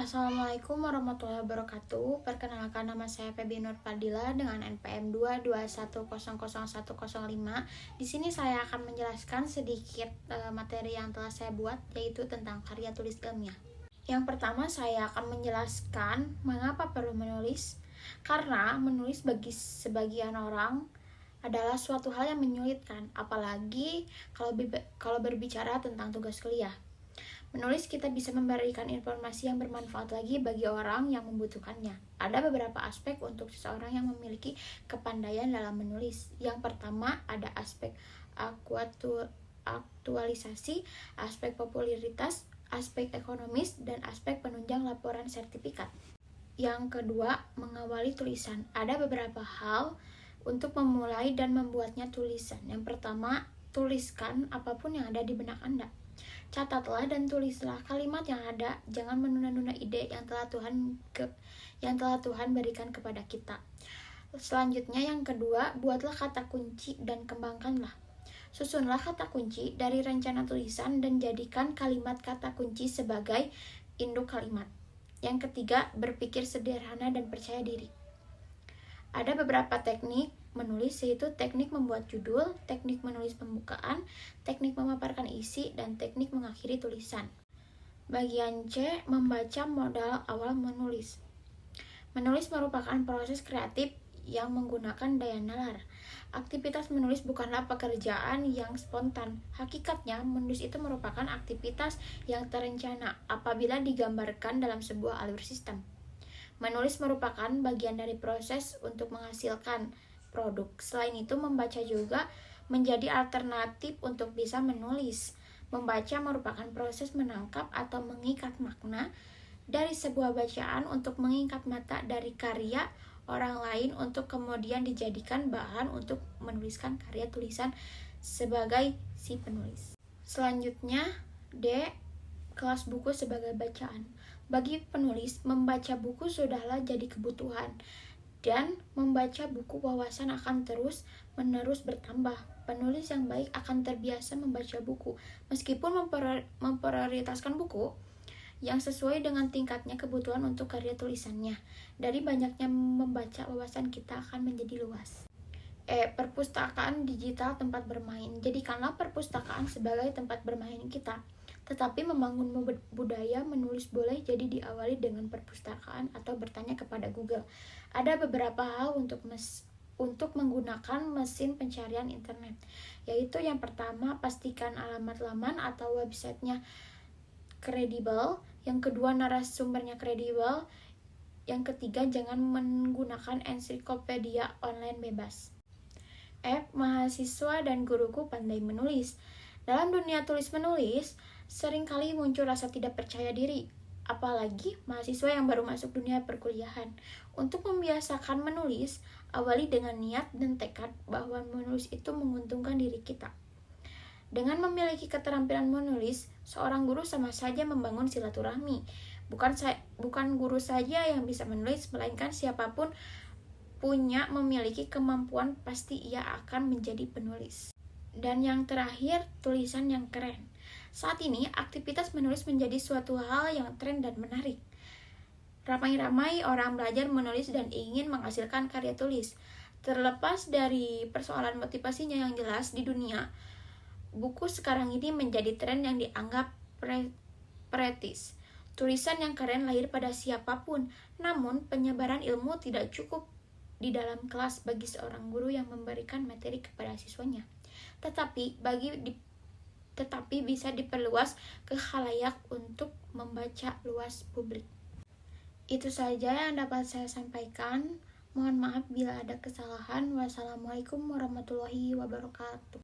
Assalamualaikum warahmatullahi wabarakatuh. Perkenalkan, nama saya Febi Nur Fadila dengan NPM 221000105. Di sini saya akan menjelaskan sedikit materi yang telah saya buat, yaitu tentang karya tulis ilmiah. Yang pertama, saya akan menjelaskan mengapa perlu menulis. Karena menulis bagi sebagian orang adalah suatu hal yang menyulitkan, apalagi kalau berbicara tentang tugas kuliah. Menulis kita bisa memberikan informasi yang bermanfaat lagi bagi orang yang membutuhkannya. Ada beberapa aspek untuk seseorang yang memiliki kepandaian dalam menulis. Yang pertama ada aspek aktualisasi, aspek popularitas, aspek ekonomis, dan aspek penunjang laporan sertifikat. Yang kedua, mengawali tulisan. Ada beberapa hal untuk memulai dan membuatnya tulisan. Yang pertama, tuliskan apapun yang ada di benak Anda. Catatlah dan tulislah kalimat yang ada. Jangan menunda-nunda ide yang telah Tuhan berikan kepada kita. Selanjutnya yang kedua, buatlah kata kunci dan kembangkanlah. Susunlah kata kunci dari rencana tulisan dan jadikan kalimat kata kunci sebagai induk kalimat. Yang ketiga, berpikir sederhana dan percaya diri. Ada beberapa teknik menulis, yaitu teknik membuat judul, teknik menulis pembukaan, teknik memaparkan isi, dan teknik mengakhiri tulisan. Bagian C, membaca modal awal menulis. Menulis merupakan proses kreatif yang menggunakan daya nalar. Aktivitas menulis bukanlah pekerjaan yang spontan. Hakikatnya, menulis itu merupakan aktivitas yang terencana apabila digambarkan dalam sebuah alur sistem. Menulis merupakan bagian dari proses untuk menghasilkan produk. Selain itu, membaca juga menjadi alternatif untuk bisa menulis. Membaca merupakan proses menangkap atau mengikat makna dari sebuah bacaan untuk mengikat mata dari karya orang lain untuk kemudian dijadikan bahan untuk menuliskan karya tulisan sebagai si penulis. Selanjutnya, D. Kelas buku sebagai bacaan. Bagi penulis, membaca buku sudahlah jadi kebutuhan, dan membaca buku wawasan akan terus-menerus bertambah. Penulis yang baik akan terbiasa membaca buku, meskipun memprioritaskan buku yang sesuai dengan tingkatnya kebutuhan untuk karya tulisannya. Dari banyaknya membaca, wawasan kita akan menjadi luas. Perpustakaan digital tempat bermain. Jadikanlah perpustakaan sebagai tempat bermain kita. Tetapi membangun budaya menulis boleh jadi diawali dengan perpustakaan atau bertanya kepada Google. Ada beberapa hal untuk menggunakan mesin pencarian internet, yaitu yang pertama, pastikan alamat laman atau websitenya kredibel. Yang kedua, narasumbernya kredibel. Yang ketiga, jangan menggunakan ensiklopedia online bebas. Mahasiswa dan guruku pandai menulis. Dalam dunia tulis-menulis, seringkali muncul rasa tidak percaya diri, apalagi mahasiswa yang baru masuk dunia perkuliahan. Untuk membiasakan menulis, awali dengan niat dan tekad bahwa menulis itu menguntungkan diri kita. Dengan memiliki keterampilan menulis, seorang guru sama saja membangun silaturahmi. Bukan guru saja yang bisa menulis, melainkan siapapun memiliki kemampuan, pasti ia akan menjadi penulis. Dan yang terakhir, tulisan yang keren. Saat ini, aktivitas menulis menjadi suatu hal yang tren dan menarik. Ramai-ramai orang belajar menulis dan ingin menghasilkan karya tulis. Terlepas dari persoalan motivasinya yang jelas di dunia, buku sekarang ini menjadi tren yang dianggap pretis. Tulisan yang keren lahir pada siapapun, namun penyebaran ilmu tidak cukup di dalam kelas bagi seorang guru yang memberikan materi kepada siswanya. Tetapi bisa diperluas ke khalayak untuk membaca luas publik. Itu saja yang dapat saya sampaikan. Mohon maaf bila ada kesalahan. Wassalamualaikum warahmatullahi wabarakatuh.